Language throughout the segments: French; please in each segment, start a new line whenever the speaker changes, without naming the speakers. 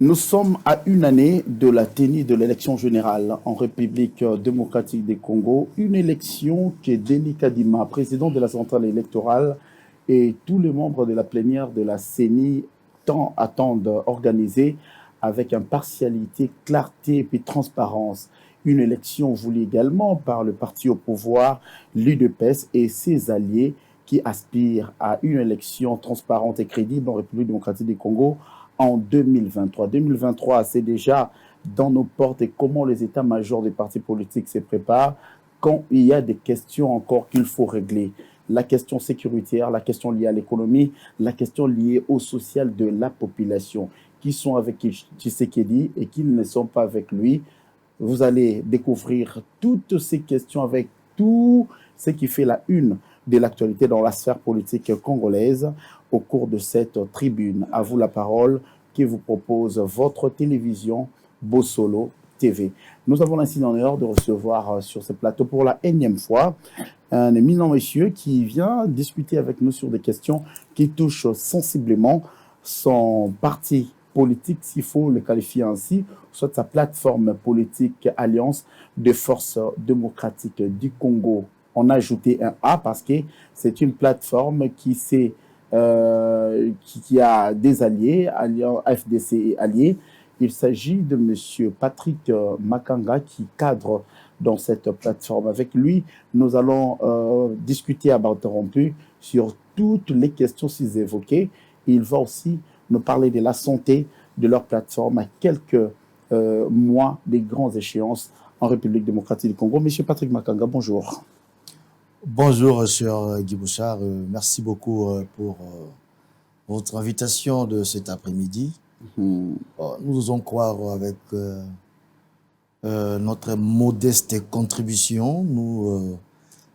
Nous sommes à une année de la tenue de l'élection générale en République démocratique du Congo, une élection que Denis Kadima, président de la centrale électorale, et tous les membres de la plénière de la CENI attendent organiser avec impartialité, clarté et puis transparence. Une élection voulue également par le parti au pouvoir, l'UDPS et ses alliés qui aspirent à une élection transparente et crédible en République démocratique du Congo en 2023. 2023, c'est déjà dans nos portes et comment les états-majors des partis politiques se préparent quand il y a des questions encore qu'il faut régler. La question sécuritaire, la question liée à l'économie, la question liée au social de la population, qui sont avec Tshisekedi et qui ne sont pas avec lui. Vous allez découvrir toutes ces questions avec tout ce qui fait la une de l'actualité dans la sphère politique congolaise au cours de cette tribune. À vous la parole qui vous propose votre télévision Bossolo TV. Nous avons ainsi l'honneur de recevoir sur ce plateau pour la énième fois un éminent monsieur qui vient discuter avec nous sur des questions qui touchent sensiblement son parti politique, s'il faut le qualifier ainsi, soit sa plateforme politique Alliance des forces démocratiques du Congo. On a ajouté un A parce que c'est une plateforme qui a des alliés, FDC et alliés. Il s'agit de M. Patrick Makanga qui cadre dans cette plateforme. Avec lui, nous allons discuter à bas interrompu sur toutes les questions s'ils évoquées. Il va aussi nous parler de la santé de leur plateforme à quelques mois des grandes échéances en République démocratique du Congo. Monsieur Patrick Makanga, bonjour.
Bonjour, cher Guy Bouchard. Merci beaucoup pour votre invitation de cet après-midi. Nous osons croire avec notre modeste contribution, nous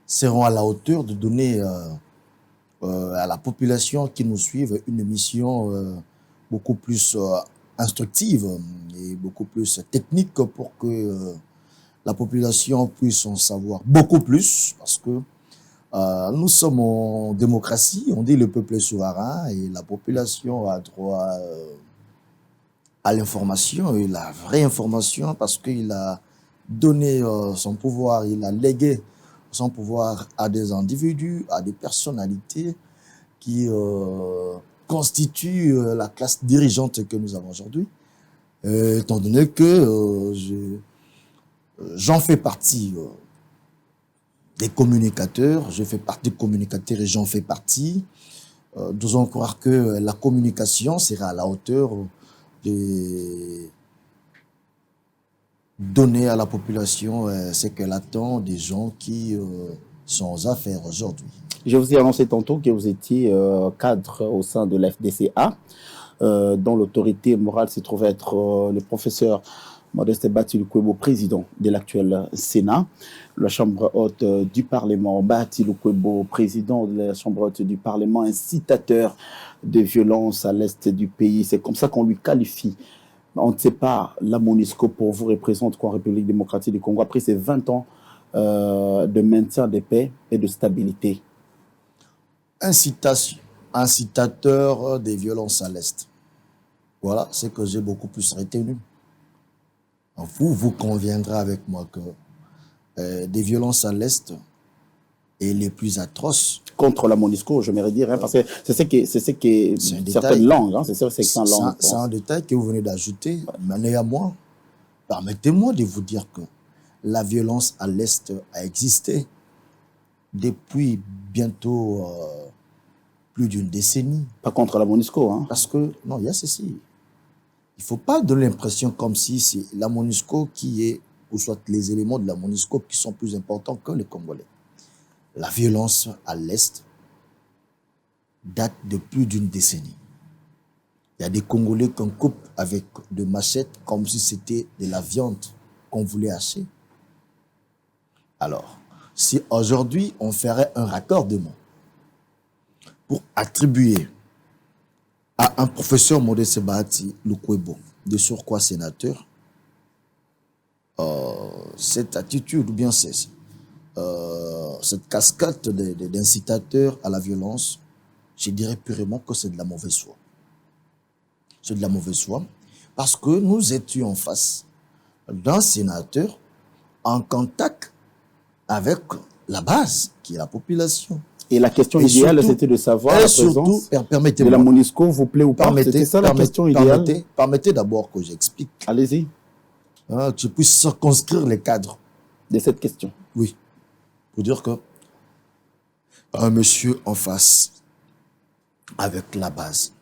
serons à la hauteur de donner à la population qui nous suive une mission beaucoup plus instructive et beaucoup plus technique pour que la population puisse en savoir beaucoup plus, parce que nous sommes en démocratie, on dit le peuple est souverain et la population a droit à l'information et la vraie information, parce qu'il a donné son pouvoir, il a légué son pouvoir à des individus, à des personnalités qui constituent la classe dirigeante que nous avons aujourd'hui, étant donné que j'en fais partie des communicateurs, je fais partie des communicateurs et j'en fais partie. Nous osons croire que la communication sera à la hauteur de donner à la population ce qu'elle attend des gens qui sont aux affaires aujourd'hui.
Je vous ai annoncé tantôt que vous étiez cadre au sein de la FDCA, dont l'autorité morale se trouve être le professeur Modeste Bati Lukwebo, président de l'actuel Sénat, la Chambre haute du Parlement, Bati Lukwebo, président de la Chambre haute du Parlement, incitateur de violence à l'est du pays. C'est comme ça qu'on lui qualifie. On ne sait pas, la MONUSCO pour vous représente quoi en République démocratique du Congo après ces 20 ans de maintien de paix et de stabilité?
Incitateur des violences à l'est. Voilà, c'est que j'ai beaucoup plus retenu. Vous conviendrez avec moi que des violences à l'est et les plus atroces.
Contre la MONUSCO, j'aimerais dire, hein, parce que c'est ce qui certaines langues, hein, c'est
un détail que vous venez d'ajouter, mais néanmoins, permettez-moi de vous dire que la violence à l'est a existé depuis bientôt plus d'une décennie.
Pas contre la MONUSCO, hein.
Parce que, non, il y a ceci. Il ne faut pas donner l'impression comme si c'est la MONUSCO qui est, ou soit les éléments de la MONUSCO qui sont plus importants que les Congolais. La violence à l'Est date de plus d'une décennie. Il y a des Congolais qu'on coupe avec de machettes comme si c'était de la viande qu'on voulait hacher. Alors, si aujourd'hui on ferait un raccordement pour attribuer à un professeur Modeste Bati Lukwebo, de surcroît sénateur, cette attitude, ou bien cette cascade d'incitateurs à la violence, je dirais purement que c'est de la mauvaise foi. C'est de la mauvaise foi, Parce que nous étions en face d'un sénateur en contact avec la base, qui est la population.
Et la question idéale, c'était de savoir la présence de la MONUSCO vous plaît ou pas. C'était ça la question idéale.
Permettez d'abord que j'explique.
Allez-y.
Que je puisse circonscrire les cadres
de cette question.
Oui. Pour dire que un monsieur en face, avec la base,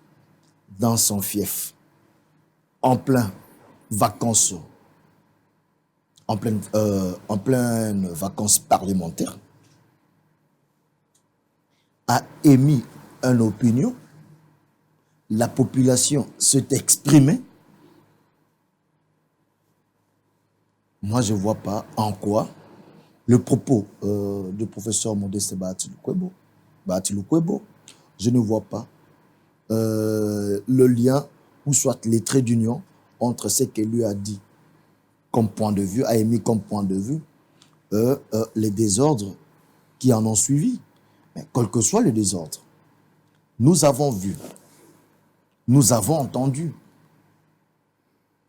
dans son fief, en plein vacances, en pleine vacances parlementaires, a émis une opinion, la population s'est exprimée. Moi, je ne vois pas en quoi le propos du professeur Modeste Bahati Lukwebo, je ne vois pas le lien ou soit les traits d'union entre ce qu'il lui a dit comme point de vue, a émis comme point de vue, les désordres qui en ont suivi. Mais quel que soit le désordre, nous avons vu, nous avons entendu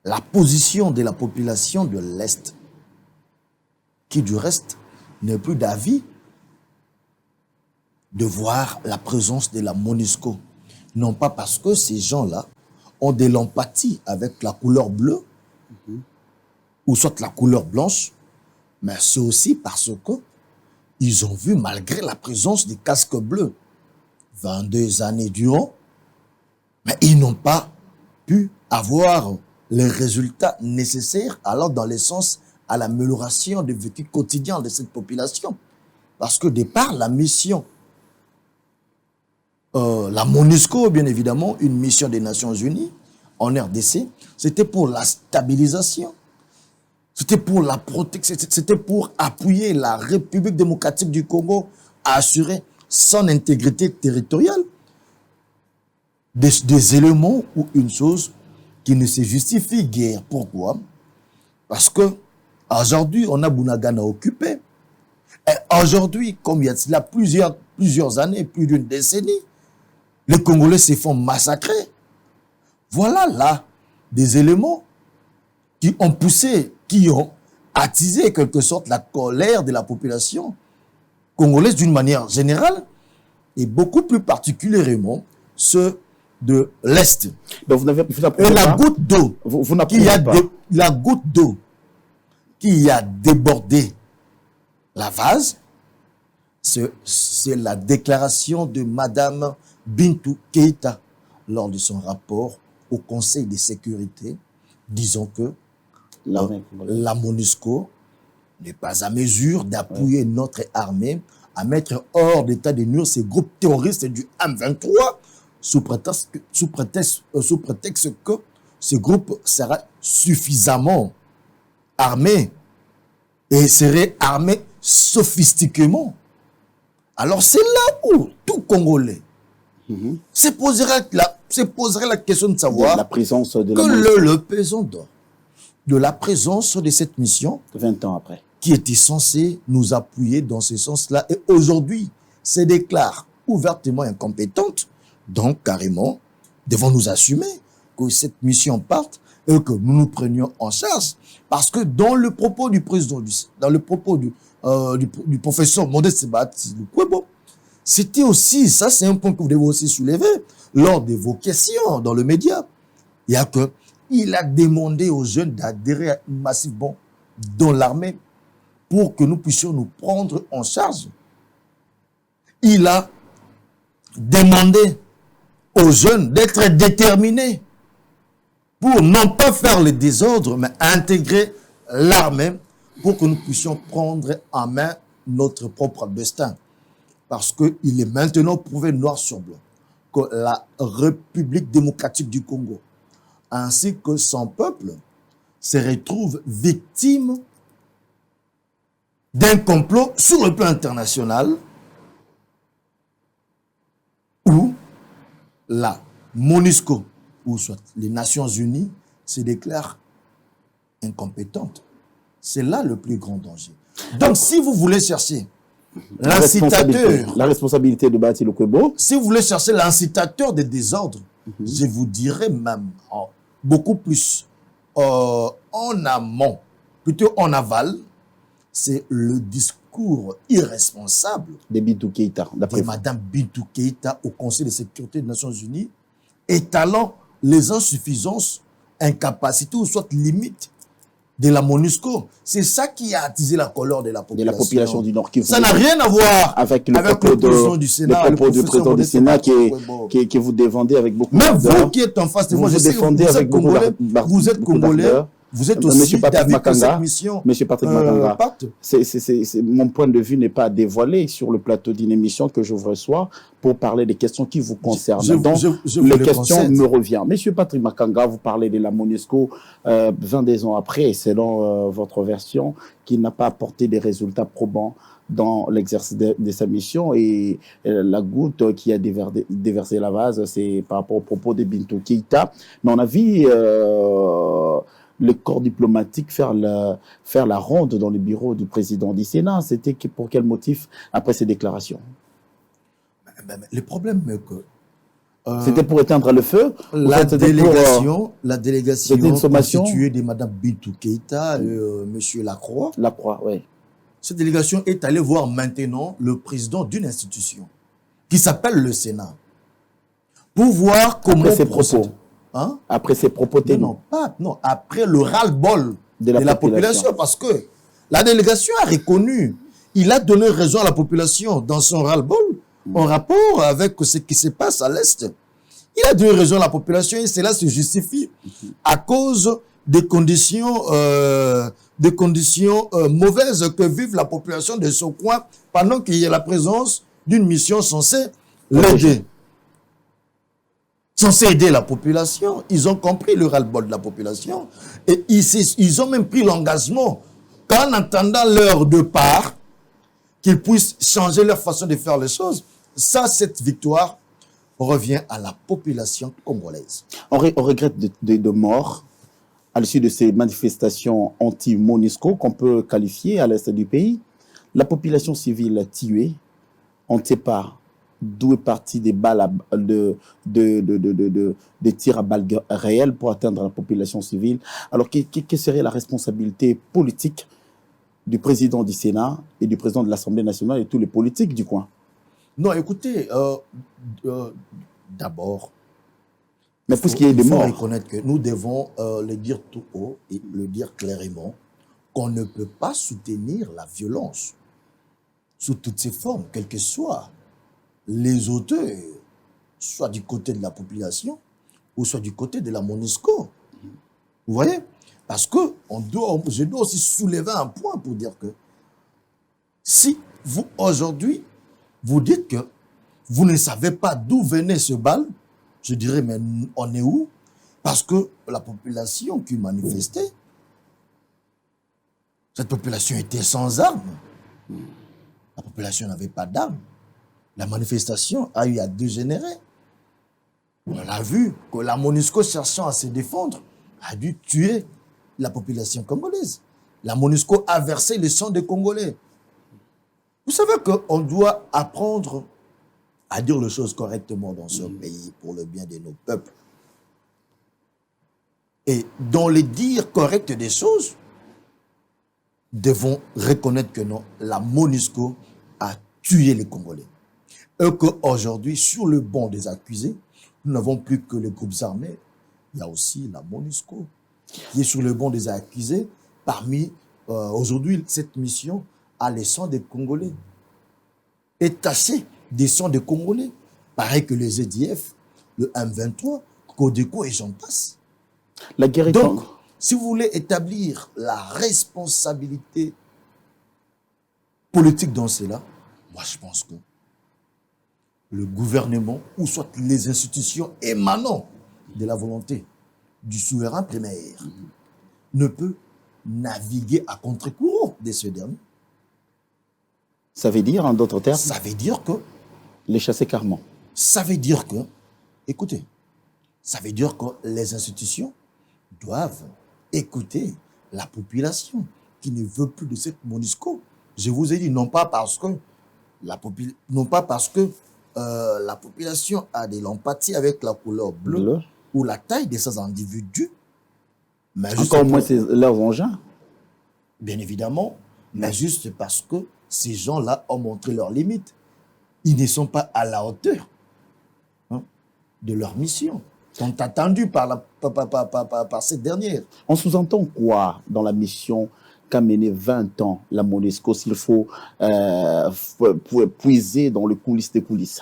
la position de la population de l'Est, qui du reste n'est plus d'avis de voir la présence de la MONUSCO. Non pas parce que ces gens-là ont de l'empathie avec la couleur bleue, ou soit la couleur blanche, mais c'est aussi parce que ils ont vu, malgré la présence des casques bleus, 22 années durant, mais ils n'ont pas pu avoir les résultats nécessaires, alors dans le sens à l'amélioration du vécu quotidien de cette population. Parce que, de par la mission, la MONUSCO, bien évidemment, une mission des Nations Unies en RDC, c'était pour la stabilisation, c'était pour la protection, c'était pour appuyer la République démocratique du Congo à assurer son intégrité territoriale. Des éléments ou une chose qui ne se justifie guère. Pourquoi? Parce que aujourd'hui, on a Bunagana occupé. Et aujourd'hui, comme il y a là plusieurs années, plus d'une décennie, les Congolais se font massacrer. Voilà là des éléments qui ont poussé, qui ont attisé en quelque sorte la colère de la population congolaise d'une manière générale et beaucoup plus particulièrement ceux de l'Est.
Donc
et la goutte d'eau, la goutte d'eau qui a débordé la vase, c'est la déclaration de Madame Bintou Keïta lors de son rapport au Conseil de sécurité, disant que la MONUSCO n'est pas à mesure d'appuyer notre armée à mettre hors d'état de nuire ces groupes terroristes du M23 sous prétexte que ce groupe sera suffisamment armé et serait armé sophistiquement. Alors c'est là où tout Congolais se poserait la question de savoir
la présence de
le pesant d'or de la présence de cette mission
20 ans après
qui était censée nous appuyer dans ce sens-là et aujourd'hui se déclare ouvertement incompétente. Donc carrément devons nous assumer que cette mission parte et que nous nous prenions en charge, parce que dans le propos du président, dans le propos du professeur Modeste Bahati Lukwebo, c'était aussi, ça c'est un point que vous devez aussi soulever lors de vos questions dans le média, il y a que il a demandé aux jeunes d'adhérer massivement dans l'armée pour que nous puissions nous prendre en charge. Il a demandé aux jeunes d'être déterminés pour non pas faire le désordre, mais intégrer l'armée pour que nous puissions prendre en main notre propre destin. Parce qu'il est maintenant prouvé noir sur blanc que la République démocratique du Congo, ainsi que son peuple, se retrouvent victimes d'un complot sur le plan international où la MONUSCO, ou soit les Nations Unies, se déclarent incompétentes. C'est là le plus grand danger. Donc, si vous voulez chercher l'incitateur,
la responsabilité de Bahati Lukwebo,
si vous voulez chercher l'incitateur des désordres, je vous dirais même beaucoup plus en amont, plutôt en aval, c'est le discours irresponsable
de Bintou Keïta,
de Mme Bintou Keïta au Conseil de sécurité des Nations Unies, étalant les insuffisances, incapacités ou soit limites de la MONUSCO. C'est ça qui a attisé la colère de la population
du Nord Kivu.
Ça n'a rien à voir
avec le propos
du Sénat,
le propos du président du Sénat qui vous défendez avec beaucoup
d'ardeur. Même vous qui êtes en face de moi, je sais que vous êtes Congolais, vous êtes aussi d'avis que cette mission.
Monsieur Patrick Makanga, mon point de vue n'est pas dévoilé sur le plateau d'une émission que je vous reçois pour parler des questions qui vous concernent. Donc, les questions me reviennent. Monsieur Patrick Makanga, vous parlez de la MONUSCO 22 ans après, selon votre version, qui n'a pas apporté des résultats probants dans l'exercice de sa mission, et la goutte qui a déversé la vase, c'est par rapport au propos de Bintou Keïta. Mais on a vu le corps diplomatique faire la ronde dans le bureau du président du Sénat. C'était pour quel motif après ces déclarations?
Le problème est que
c'était pour éteindre le feu.
La délégation constituée de Mme Bintou Keïta et M. Lacroix.
Lacroix, oui.
Cette délégation est allée voir maintenant le président d'une institution qui s'appelle le Sénat pour voir comment
après ses propos.
Hein?
Après ses propos
ténus. Non, après le ras-le-bol de la population, parce que la délégation a reconnu, il a donné raison à la population dans son ras-le-bol en rapport avec ce qui se passe à l'Est. Il a donné raison à la population et cela se justifie à cause des conditions mauvaises que vive la population de ce coin pendant qu'il y a la présence d'une mission censée l'aider. Censée aider la population. Ils ont compris le ras-le-bol de la population et ils ont même pris l'engagement qu'en attendant leur départ, qu'ils puissent changer leur façon de faire les choses. Ça, cette victoire revient à la population congolaise.
On regrette de morts à l'issue de ces manifestations anti-MONUSCO qu'on peut qualifier à l'est du pays. La population civile tuée, on ne sait pas d'où est parti des balles des tirs à balles réelles pour atteindre la population civile. Alors, quelle serait la responsabilité politique du président du Sénat et du président de l'Assemblée nationale et tous les politiques du coin?
Non, écoutez, d'abord,
mais pour ce qui est des morts,
il faut reconnaître que nous devons le dire tout haut et le dire clairement qu'on ne peut pas soutenir la violence sous toutes ses formes, quelles que soient les auteurs, soit du côté de la population ou soit du côté de la MONUSCO. Vous voyez? Parce que je dois aussi soulever un point pour dire que si vous, aujourd'hui, vous dites que vous ne savez pas d'où venait ce bal, je dirais, mais on est où? Parce que la population qui manifestait, cette population était sans armes. La population n'avait pas d'armes. La manifestation a eu à dégénérer. On a vu que la MONUSCO, cherchant à se défendre, a dû tuer la population congolaise. La MONUSCO a versé le sang des Congolais. Vous savez qu'on doit apprendre à dire les choses correctement dans ce pays pour le bien de nos peuples. Et dans le dire correct des choses, devons reconnaître que non, la MONUSCO a tué les Congolais. Et qu'aujourd'hui, sur le banc des accusés, nous n'avons plus que les groupes armés. Il y a aussi la MONUSCO qui est sur le banc des accusés. Parmi, aujourd'hui, cette mission a les sangs des Congolais. Est taché des sangs des Congolais. Pareil que les EDF, le M23, Codeco et j'en passe.
La guerre est
donc, si vous voulez établir la responsabilité politique dans cela, moi je pense que le gouvernement, ou soit les institutions émanant de la volonté du souverain primaire, ne peut naviguer à contre-courant de ce dernier.
Ça veut dire, en d'autres termes,
ça veut dire que
les chasser carrément.
Ça veut dire que, écoutez, ça veut dire que les institutions doivent écouter la population qui ne veut plus de cette MONUSCO. Je vous ai dit, non pas parce que la population a de l'empathie avec la couleur bleue, ou la taille de ces individus, mais
Encore moins leurs engins.
bien évidemment, mais juste parce que ces gens-là ont montré leurs limites. Ils ne sont pas à la hauteur de leur mission, sont attendus par cette dernière.
On sous-entend quoi dans la mission qu'a menée 20 ans la MONUSCO, s'il faut puiser dans les coulisses des coulisses?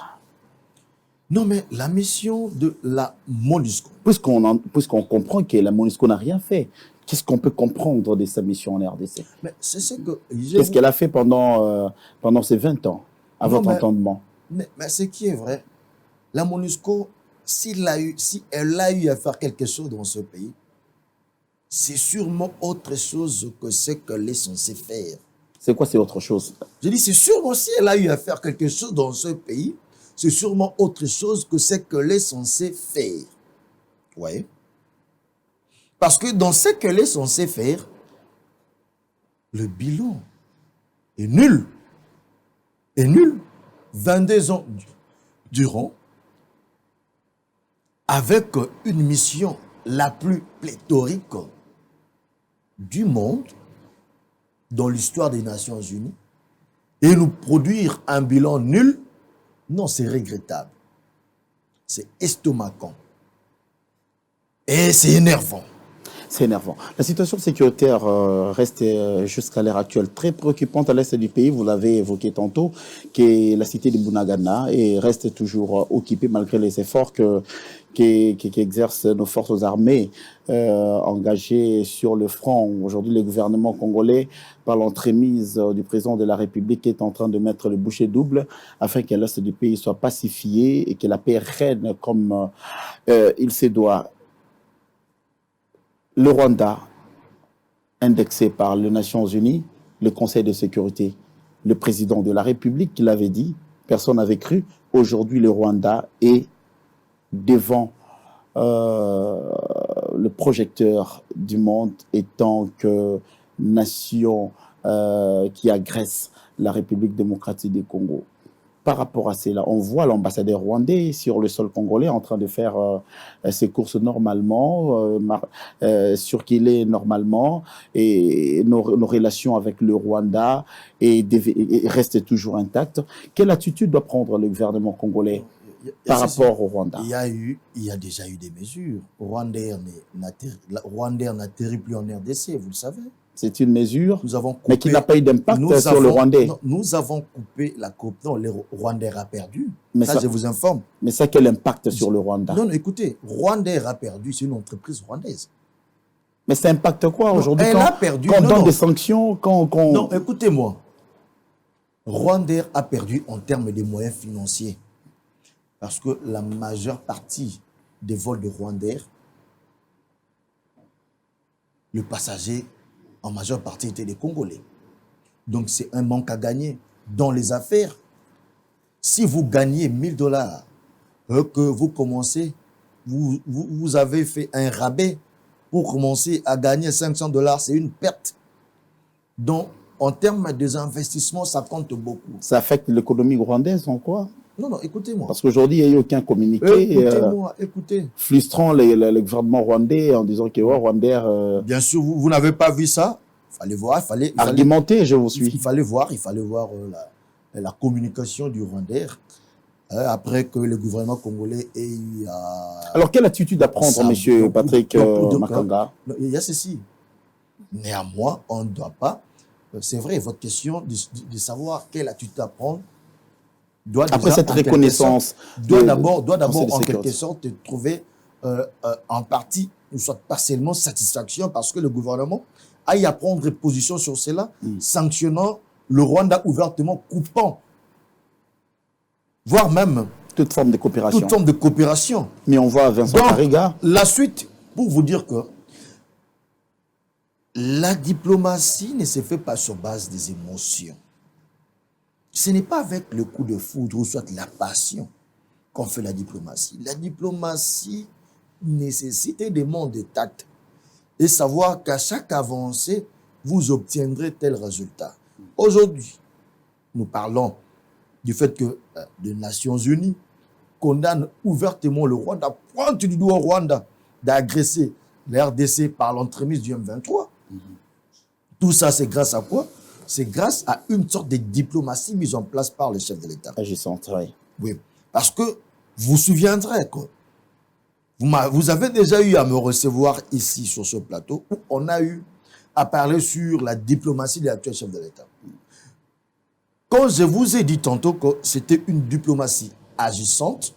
Non, mais la mission de la MONUSCO.
Puisqu'on comprend que la MONUSCO n'a rien fait, qu'est-ce qu'on peut comprendre de sa mission en RDC?
Mais c'est ce que
qu'est-ce qu'elle a fait pendant ces 20 ans, à votre entendement?
Mais ce qui est vrai, la MONUSCO, si elle a eu à faire quelque chose dans ce pays, c'est sûrement autre chose que ce qu'elle est censée faire.
C'est quoi, c'est autre chose?
Je dis, c'est sûrement, si elle a eu à faire quelque chose dans ce pays, c'est sûrement autre chose que ce qu'elle est censée faire. Oui. Parce que dans ce qu'elle est censée faire, le bilan est nul. Est nul. 22 ans durant, avec une mission la plus pléthorique du monde dans l'histoire des Nations Unies, et nous produire un bilan nul, non, c'est regrettable. C'est estomacant. Et c'est énervant.
C'est énervant. La situation sécuritaire reste jusqu'à l'heure actuelle très préoccupante à l'est du pays. Vous l'avez évoqué tantôt, qui est la cité de Bunagana et reste toujours occupée malgré les efforts qu'exercent nos forces armées engagées sur le front. Aujourd'hui, le gouvernement congolais, par l'entremise du président de la République, est en train de mettre le bouchée double afin que l'est du pays soit pacifié et que la paix règne comme il se doit. Le Rwanda, indexé par les Nations Unies, le Conseil de sécurité, le président de la République qui l'avait dit, personne n'avait cru. Aujourd'hui, le Rwanda est devant le projecteur du monde étant que nation qui agresse la République démocratique du Congo. Par rapport à cela, on voit l'ambassadeur rwandais sur le sol congolais en train de faire ses courses normalement, circuler normalement, et nos relations avec le Rwanda restent toujours intactes. Quelle attitude doit prendre le gouvernement congolais par rapport au Rwanda?
Il y a déjà eu des mesures. Rwandair n'atterrit plus en RDC, vous le savez.
C'est une mesure,
coupé,
mais qui n'a pas eu d'impact sur le Rwandais.
Nous avons coupé la coopération. Le Rwandair a perdu. Mais ça, je vous informe.
Mais ça, quel impact sur le Rwanda?
Non, écoutez, Rwandair a perdu, c'est une entreprise rwandaise.
Mais ça impacte quoi aujourd'hui
Elle a perdu.
Quand on donne des sanctions,
Non, écoutez-moi. Rwandair a perdu en termes de moyens financiers. Parce que la majeure partie des vols de Rwandair, le passager en majeure partie étaient des Congolais. Donc c'est un manque à gagner. Dans les affaires, si vous gagnez $1000, que vous commencez, vous avez fait un rabais pour commencer à gagner $500, c'est une perte. Donc en termes des investissements, ça compte beaucoup.
Ça affecte l'économie rwandaise en quoi?
Non, écoutez-moi.
Parce qu'aujourd'hui, il n'y a eu aucun communiqué
écoutez.
Frustrant le gouvernement rwandais en disant que Rwandair...
Bien sûr, vous n'avez pas vu ça. Il fallait voir,
argumenter, je vous suis.
Il fallait voir la communication du Rwandair après que le gouvernement congolais ait eu à...
Alors, quelle attitude à prendre, M. Patrick Makanga?
Il y a ceci. Néanmoins, on ne doit pas... C'est vrai, votre question de savoir quelle attitude à prendre
après cette reconnaissance,
doit d'abord en quelque sorte trouver en partie, soit partiellement satisfaction parce que le gouvernement a eu à prendre position sur cela, sanctionnant le Rwanda ouvertement, coupant, voire même
toute forme de coopération. Mais on voit Vincent Kariga.
La suite, pour vous dire que la diplomatie ne se fait pas sur base des émotions. Ce n'est pas avec le coup de foudre ou soit la passion qu'on fait la diplomatie. La diplomatie nécessite des mondes de tact et savoir qu'à chaque avancée, vous obtiendrez tel résultat. Aujourd'hui, nous parlons du fait que les Nations Unies condamne ouvertement le Rwanda, pointe du doigt au Rwanda d'agresser la RDC par l'entremise du M23. Tout ça, c'est grâce à quoi? C'est grâce à une sorte de diplomatie mise en place par le chef de l'État.
Agissante, oui.
Oui, parce que vous vous souviendrez, quoi. Vous avez déjà eu à me recevoir ici sur ce plateau où on a eu à parler sur la diplomatie de l'actuel chef de l'État. Quand je vous ai dit tantôt que c'était une diplomatie agissante,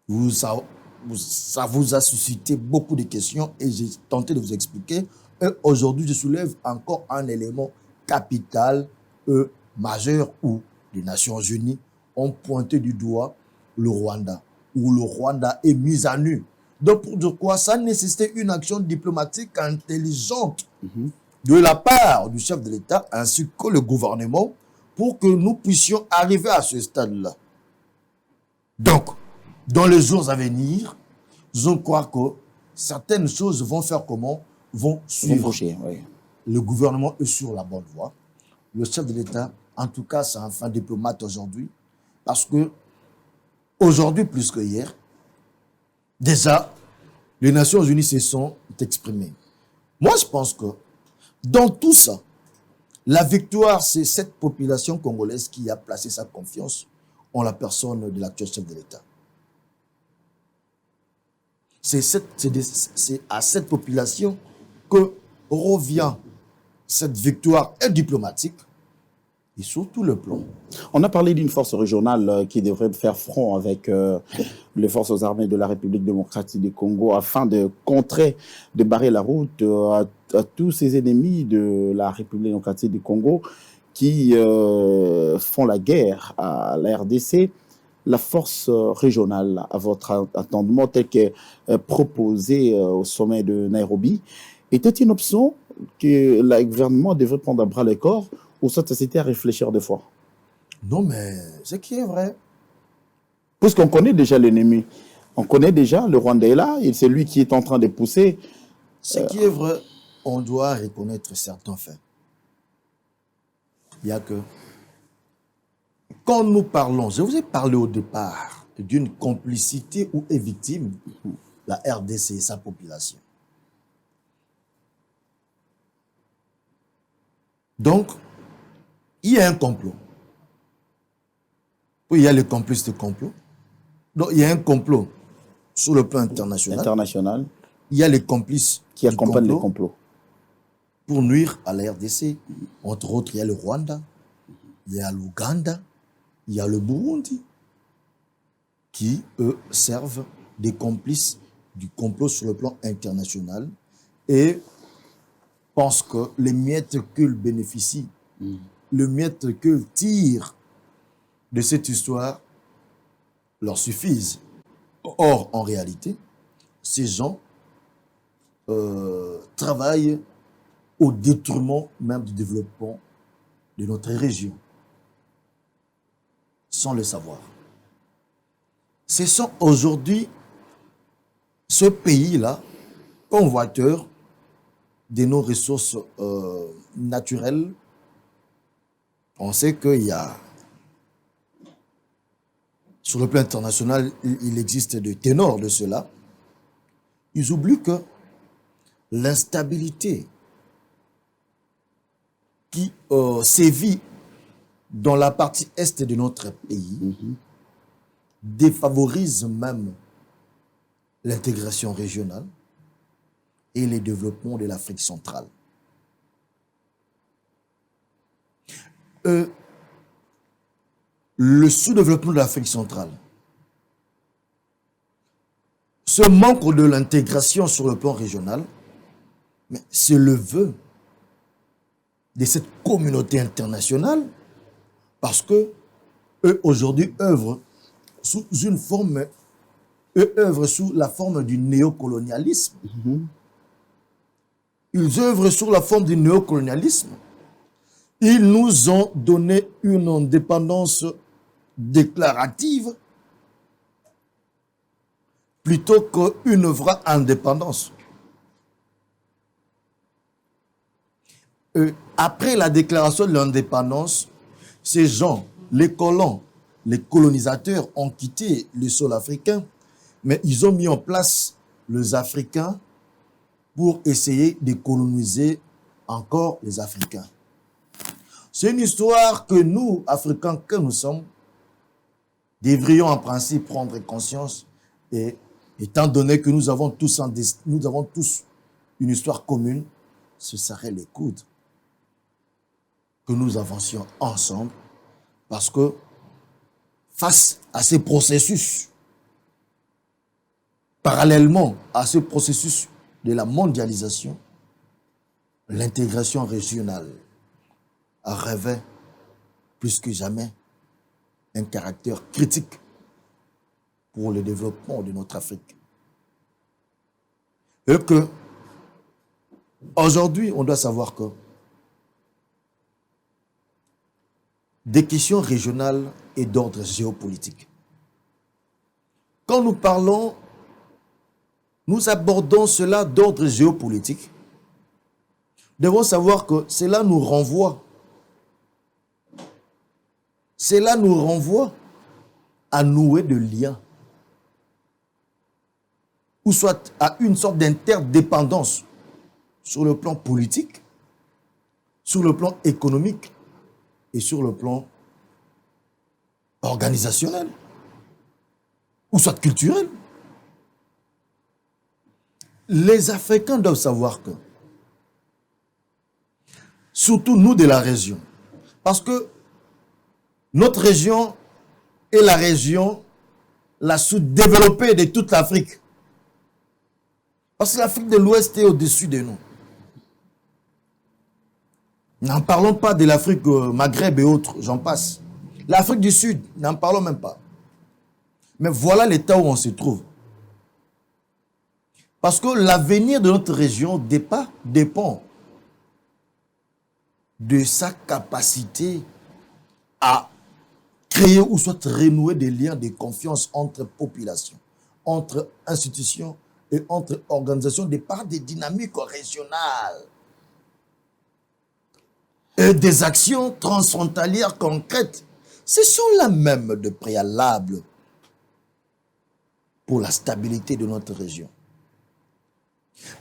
ça vous a suscité beaucoup de questions et j'ai tenté de vous expliquer. Et aujourd'hui, je soulève encore un élément capital, majeur, où les Nations Unies ont pointé du doigt le Rwanda, où le Rwanda est mis à nu. Donc, pour dire quoi? Ça nécessitait une action diplomatique intelligente de la part du chef de l'État ainsi que le gouvernement pour que nous puissions arriver à ce stade-là. Donc, dans les jours à venir, je crois que certaines choses vont faire comment? Vont suivre.
Bouger, oui.
Le gouvernement est sur la bonne voie. Le chef de l'État, en tout cas, c'est un fin diplomate aujourd'hui, parce que aujourd'hui, plus que hier, déjà, les Nations Unies se sont exprimées. Moi, je pense que dans tout ça, la victoire, c'est cette population congolaise qui a placé sa confiance en la personne de l'actuel chef de l'État. C'est à cette population que revient cette victoire diplomatique et sur tout le plan.
On a parlé d'une force régionale qui devrait faire front avec les forces armées de la République démocratique du Congo afin de contrer, de barrer la route à tous ces ennemis de la République démocratique du Congo qui font la guerre à la RDC. La force régionale, à votre entendement, telle qu'est proposée au sommet de Nairobi, était une option que le gouvernement devrait prendre à bras le corps ou ça c'était à réfléchir deux fois?
Non, mais ce qui est vrai.
Puisqu'on connaît déjà l'ennemi. On connaît déjà, le Rwanda est là, et c'est lui qui est en train de pousser.
Ce qui est vrai, on doit reconnaître certains faits. Il y a que, quand nous parlons, je vous ai parlé au départ d'une complicité où est victime la RDC et sa population. Donc, il y a un complot. Oui, il y a les complices de complot. Donc, il y a un complot sur le plan international. Il y a les complices
qui accompagnent le complot
pour nuire à la RDC. Entre autres, il y a le Rwanda, il y a l'Ouganda, il y a le Burundi, qui, eux, servent des complices du complot sur le plan international et pensent que les miettes qu'ils bénéficient, les miettes qu'ils tirent de cette histoire leur suffisent. Or, en réalité, ces gens travaillent au détriment même du développement de notre région, sans le savoir. Ce sont aujourd'hui ce pays-là, convoiteur de nos ressources naturelles. On sait qu'il y a, sur le plan international, il existe des ténors de cela. Ils oublient que l'instabilité qui sévit dans la partie est de notre pays défavorise même l'intégration régionale et le développement de l'Afrique centrale. Le sous-développement de l'Afrique centrale, ce manque de l'intégration sur le plan régional, c'est le vœu de cette communauté internationale parce que eux aujourd'hui œuvrent sous une forme, eux œuvrent sous la forme du néocolonialisme. Ils œuvrent sous la forme du néocolonialisme. Ils nous ont donné une indépendance déclarative plutôt qu'une vraie indépendance. Après la déclaration de l'indépendance, ces gens, les colons, les colonisateurs ont quitté le sol africain, mais ils ont mis en place les Africains pour essayer de coloniser encore les Africains. C'est une histoire que nous, Africains que nous sommes, devrions en principe prendre conscience, et étant donné que nous avons tous une histoire commune, ce serait les coudes que nous avancions ensemble, parce que face à ces processus, parallèlement à ce processus de la mondialisation, l'intégration régionale revêt plus que jamais un caractère critique pour le développement de notre Afrique. Et que, aujourd'hui, on doit savoir que des questions régionales et d'ordre géopolitique. Quand nous parlons, nous abordons cela d'ordre géopolitique, nous devons savoir que cela nous renvoie à nouer de liens, ou soit à une sorte d'interdépendance sur le plan politique, sur le plan économique et sur le plan organisationnel, ou soit culturel. Les Africains doivent savoir que, surtout nous de la région, parce que notre région est la région la sous-développée de toute l'Afrique. Parce que l'Afrique de l'Ouest est au-dessus de nous. N'en parlons pas de l'Afrique Maghreb et autres, j'en passe. L'Afrique du Sud, n'en parlons même pas. Mais voilà l'état où on se trouve. Parce que l'avenir de notre région dépend de sa capacité à créer ou soit renouer des liens de confiance entre populations, entre institutions et entre organisations de par des dynamiques régionales et des actions transfrontalières concrètes. Ce sont là même de préalables pour la stabilité de notre région.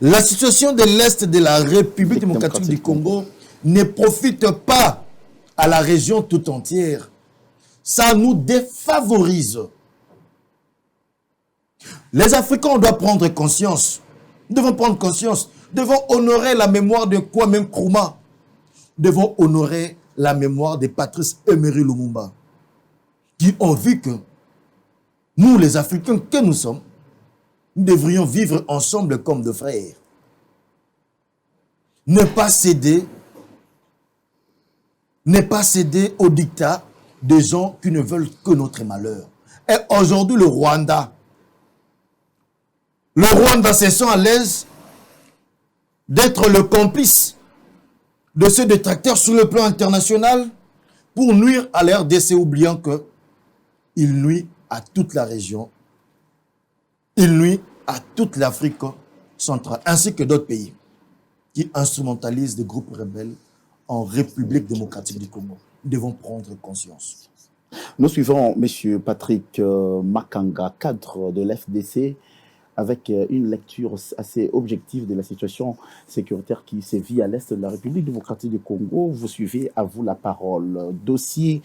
La situation de l'Est de la République démocratique du Congo ne profite pas à la région tout entière. Ça nous défavorise. Les Africains, on doit prendre conscience. Nous devons prendre conscience. Nous devons honorer la mémoire de Kwame Nkrumah. Nous devons honorer la mémoire de Patrice Emery Lumumba, qui ont vu que nous, les Africains que nous sommes, nous devrions vivre ensemble comme de frères. Ne pas céder au dictat des gens qui ne veulent que notre malheur. Et aujourd'hui, le Rwanda se sent à l'aise d'être le complice de ces détracteurs sur le plan international pour nuire à la RDC, oubliant qu'il nuit à toute la région, il nuit à toute l'Afrique centrale, ainsi que d'autres pays qui instrumentalisent des groupes rebelles en République démocratique du Congo. Nous devons prendre conscience.
Nous suivons M. Patrick Makanga, cadre de l'FDC, avec une lecture assez objective de la situation sécuritaire qui sévit à l'est de la République démocratique du Congo. Vous suivez, à vous la parole. Dossier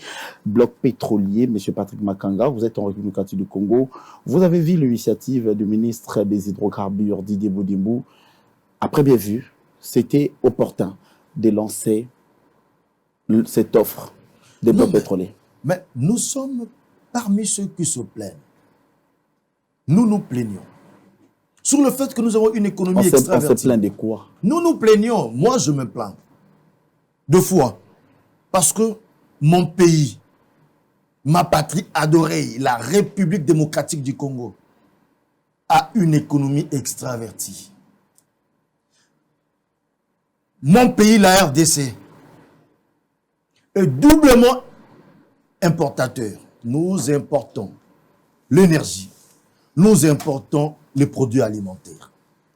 bloc pétrolier, M. Patrick Makanga, vous êtes en République démocratique du Congo. Vous avez vu l'initiative du ministre des Hydrocarbures, Didier Bodimbou. Après bien vu, c'était opportun de lancer cette offre des blocs pétroliers.
Mais nous sommes parmi ceux qui se plaignent. Nous nous plaignons sur le fait que nous avons une économie extravertie.
On se plaint de quoi?
Nous nous plaignons. Moi, je me plains. 2 fois. Parce que mon pays, ma patrie adorée, la République démocratique du Congo, a une économie extravertie. Mon pays, la RDC, est doublement importateur. Nous importons l'énergie. Nous importons les produits alimentaires.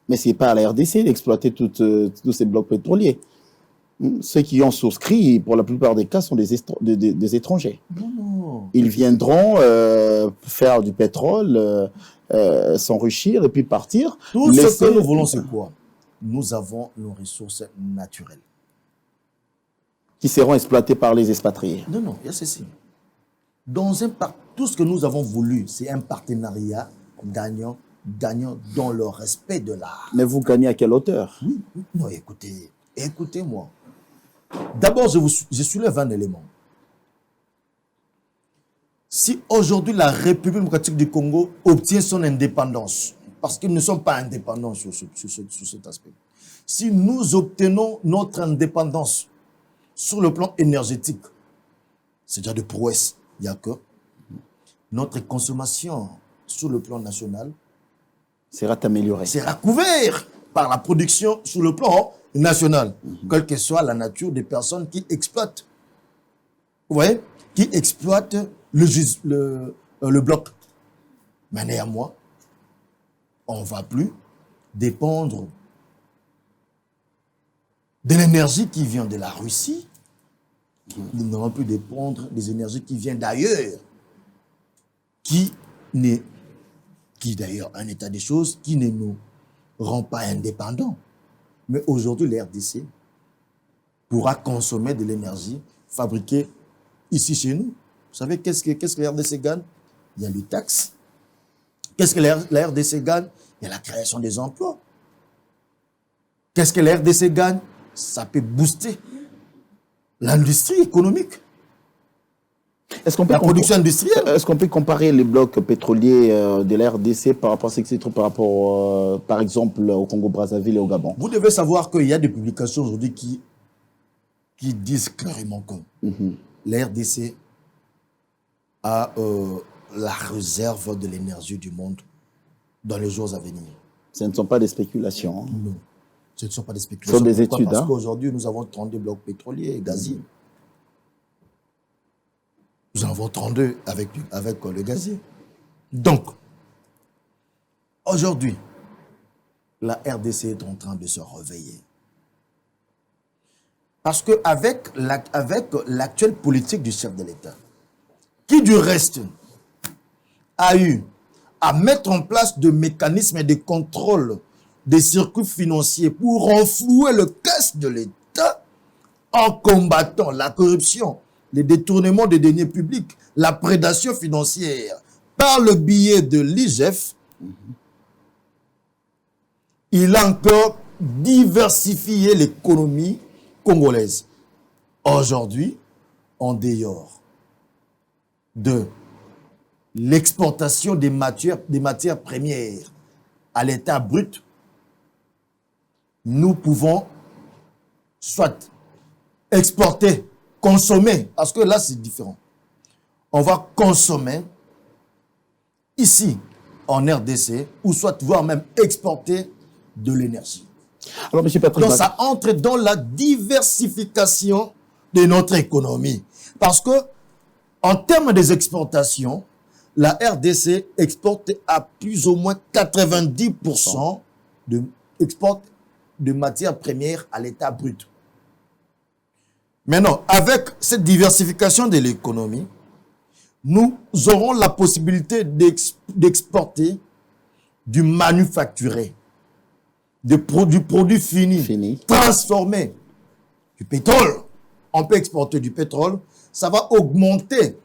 Mais ce n'est pas à la RDC d'exploiter tous ces blocs pétroliers. Ceux qui ont souscrit, pour la plupart des cas, sont des étrangers.
Non.
Ils viendront faire du pétrole, s'enrichir et puis partir.
Tout ce que nous voulons, c'est quoi? Nous avons nos ressources naturelles.
Qui seront exploitées par les expatriés.
Non, non, il y a ceci. Tout ce que nous avons voulu, c'est un partenariat gagnant dans le respect de l'art.
Mais vous gagnez à quelle hauteur?
Oui, non, écoutez-moi. D'abord, je soulève un élément. Si aujourd'hui la République démocratique du Congo obtient son indépendance, parce qu'ils ne sont pas indépendants sur cet aspect, si nous obtenons notre indépendance sur le plan énergétique, c'est déjà de prouesse, il n'y a que notre consommation sur le plan national
sera améliorée.
Sera couvert par la production sur le plan national, quelle que soit la nature des personnes qui exploitent. Vous voyez, qui exploitent le bloc. Mais néanmoins, on ne va plus dépendre de l'énergie qui vient de la Russie. Nous n'allons plus dépendre des énergies qui viennent d'ailleurs, qui d'ailleurs un état des choses qui ne nous rend pas indépendants. Mais aujourd'hui, la RDC pourra consommer de l'énergie fabriquée ici chez nous. Vous savez qu'est-ce que la RDC gagne? Il y a les taxes. Qu'est-ce que la RDC gagne? Il y a la création des emplois. Qu'est-ce que la RDC gagne? Ça peut booster l'industrie économique. La production industrielle.
Est-ce qu'on peut comparer les blocs pétroliers de la RDC par rapport à ce qui se trouve par rapport, par exemple, au Congo-Brazzaville et au Gabon?
Vous devez savoir qu'il y a des publications aujourd'hui qui disent clairement que la RDC a la réserve de l'énergie du monde dans les jours à venir.
Ce ne sont pas des spéculations. Hein.
Non, ce ne sont pas des spéculations.
Ce sont des études.
Parce qu'aujourd'hui, nous avons 32 blocs pétroliers et gaziers. Nous en avons 32 avec le gazier. Donc, aujourd'hui, la RDC est en train de se réveiller. Parce qu'avec l'actuelle politique du chef de l'État, qui du reste a eu à mettre en place de mécanismes de contrôle des circuits financiers pour renflouer le caisse de l'État en combattant la corruption, les détournements des deniers publics, la prédation financière par le biais de l'IGF, il a encore diversifié l'économie congolaise. Aujourd'hui, en dehors de l'exportation des matières premières à l'état brut, nous pouvons soit exporter, consommer, parce que là c'est différent. On va consommer ici en RDC, ou soit voire même exporter de l'énergie.
Alors, M. Patrick,
donc ça entre dans la diversification de notre économie. Parce que en termes des exportations, la RDC exporte à plus ou moins 90% de matières premières à l'état brut. Maintenant, avec cette diversification de l'économie, nous aurons la possibilité d'exporter du manufacturé, du produit fini, transformé, du pétrole. On peut exporter du pétrole, ça va augmenter,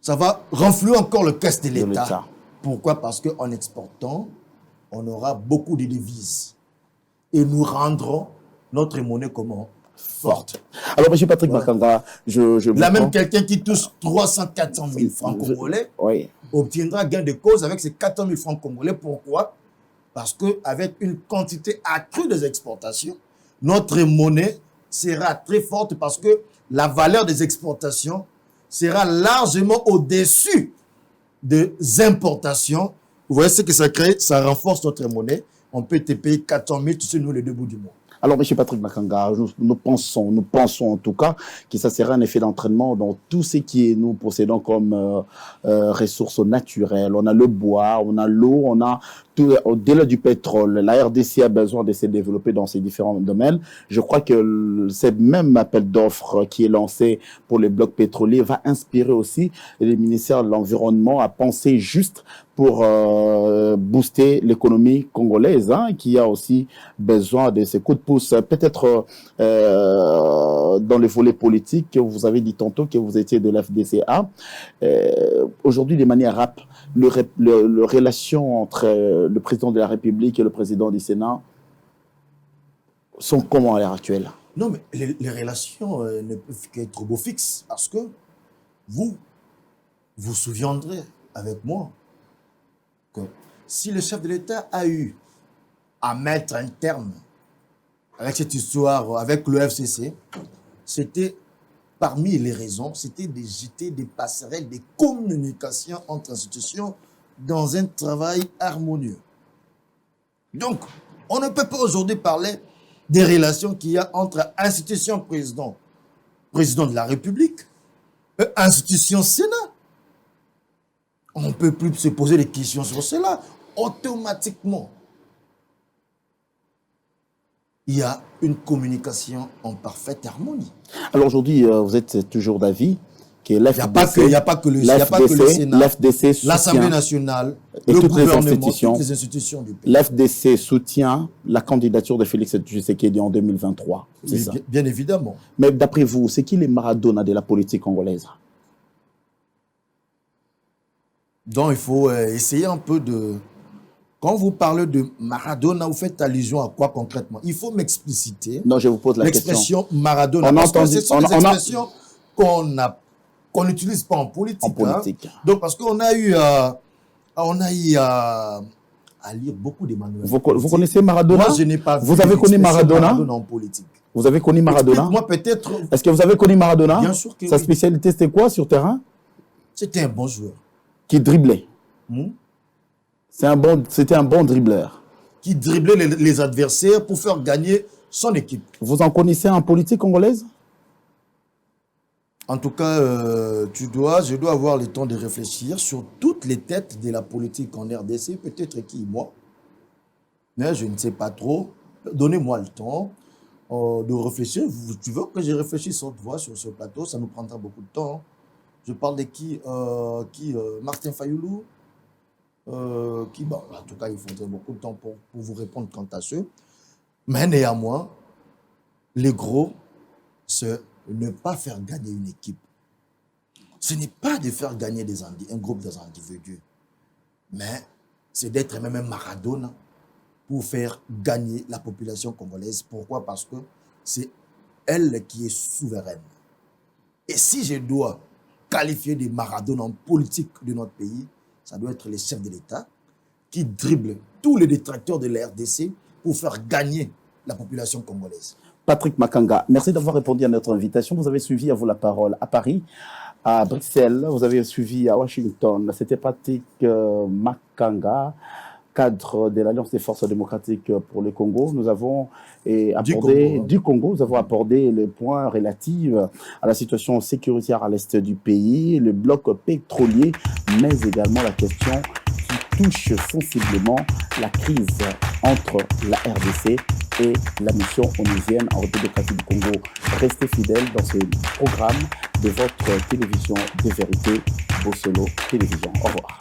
ça va renflouer encore le caisse de l'État. Pourquoi? Parce qu'en exportant, on aura beaucoup de devises et nous rendrons notre monnaie comment? Forte.
Alors, M. Patrick Bakanga,
là même quelqu'un qui touche 300-400 000 francs congolais obtiendra gain de cause avec ces 400 000 francs congolais. Pourquoi? Parce qu'avec une quantité accrue des exportations, notre monnaie sera très forte parce que la valeur des exportations sera largement au-dessus des importations. Vous voyez ce que ça crée? Ça renforce notre monnaie. On peut te payer 400 000, tu sais, nous, les deux bouts du mois.
Alors, M. Patrick Makanga, nous pensons en tout cas que ça sera un effet d'entraînement dans tout ce qui est nous possédons comme ressources naturelles. On a le bois, on a l'eau, on a tout, au-delà du pétrole. La RDC a besoin de se développer dans ces différents domaines. Je crois que ce même appel d'offres qui est lancé pour les blocs pétroliers va inspirer aussi les ministères de l'Environnement à penser juste pour booster l'économie congolaise, hein, qui a aussi besoin de ces coups de pouce. Peut-être dans les volets politiques, vous avez dit tantôt que vous étiez de l'FDCA. Aujourd'hui, de manière rapide, le relation entre le président de la République et le président du Sénat sont comment à l'heure actuelle?
Non, mais les relations ne peuvent qu'être beau fixes parce que vous souviendrez avec moi que si le chef de l'État a eu à mettre un terme avec cette histoire, avec le FCC, c'était parmi les raisons, c'était de jeter des passerelles, des communications entre institutions dans un travail harmonieux. Donc, on ne peut pas aujourd'hui parler des relations qu'il y a entre institution président de la République et institution Sénat. On ne peut plus se poser des questions sur cela. Automatiquement, il y a une communication en parfaite harmonie.
Alors aujourd'hui, vous êtes toujours d'avis que l'FDC,
il n'y a pas que le Sénat,
l'FDC
l'Assemblée nationale,
et
le
toutes
gouvernement,
toutes
les institutions du pays.
L'FDC soutient la candidature de Félix Tshisekedi en 2023. C'est ça.
Bien évidemment.
Mais d'après vous, c'est qui les Maradona de la politique congolaise?
Donc il faut essayer un peu de... Quand vous parlez de Maradona, vous faites allusion à quoi concrètement? Il faut m'expliciter.
Non, je vous pose la question.
L'expression Maradona. Parce que ce sont des expressions qu'on n'utilise pas en politique.
En politique.
Hein. Donc parce qu'on a eu à lire beaucoup de manuels.
Vous connaissez Maradona?
Moi, je n'ai pas vu.
Vous avez connu Maradona
en politique.
Vous avez connu Maradona?
Moi, peut-être.
Est-ce que vous avez connu Maradona?
Bien sûr que
Sa
oui.
spécialité, c'était quoi sur terrain?
C'était un bon joueur.
Qui driblait. C'était un bon dribbleur.
Qui driblait les adversaires pour faire gagner son équipe.
Vous en connaissez en politique congolaise?
En tout cas, je dois avoir le temps de réfléchir sur toutes les têtes de la politique en RDC. Peut-être qui, moi. Mais je ne sais pas trop. Donnez-moi le temps de réfléchir. Tu veux que je réfléchisse haute voix sur ce plateau? Ça nous prendra beaucoup de temps. Hein. Je parle de qui Martin Fayoulou. En tout cas, il faudrait beaucoup de temps pour vous répondre quant à ce. Mais néanmoins, le gros, c'est ne pas faire gagner une équipe. Ce n'est pas de faire gagner un groupe d'individus, mais c'est d'être même un Maradona pour faire gagner la population congolaise. Pourquoi? Parce que c'est elle qui est souveraine. Et si je dois qualifier des Maradona en politique de notre pays, ça doit être les chefs de l'État qui dribblent tous les détracteurs de la RDC pour faire gagner la population congolaise.
Patrick Makanga, merci d'avoir répondu à notre invitation. Vous avez suivi à vous la parole à Paris, à Bruxelles, vous avez suivi à Washington. C'était Patrick Makanga, cadre de l'Alliance des forces démocratiques pour le Congo. Nous avons abordé Nous avons abordé les points relatifs à la situation sécuritaire à l'est du pays, le bloc pétrolier, mais également la question qui touche sensiblement la crise entre la RDC et la mission onusienne en République démocratique du Congo. Restez fidèles dans ce programme de votre télévision de vérité, Bossolo Télévision. Au revoir.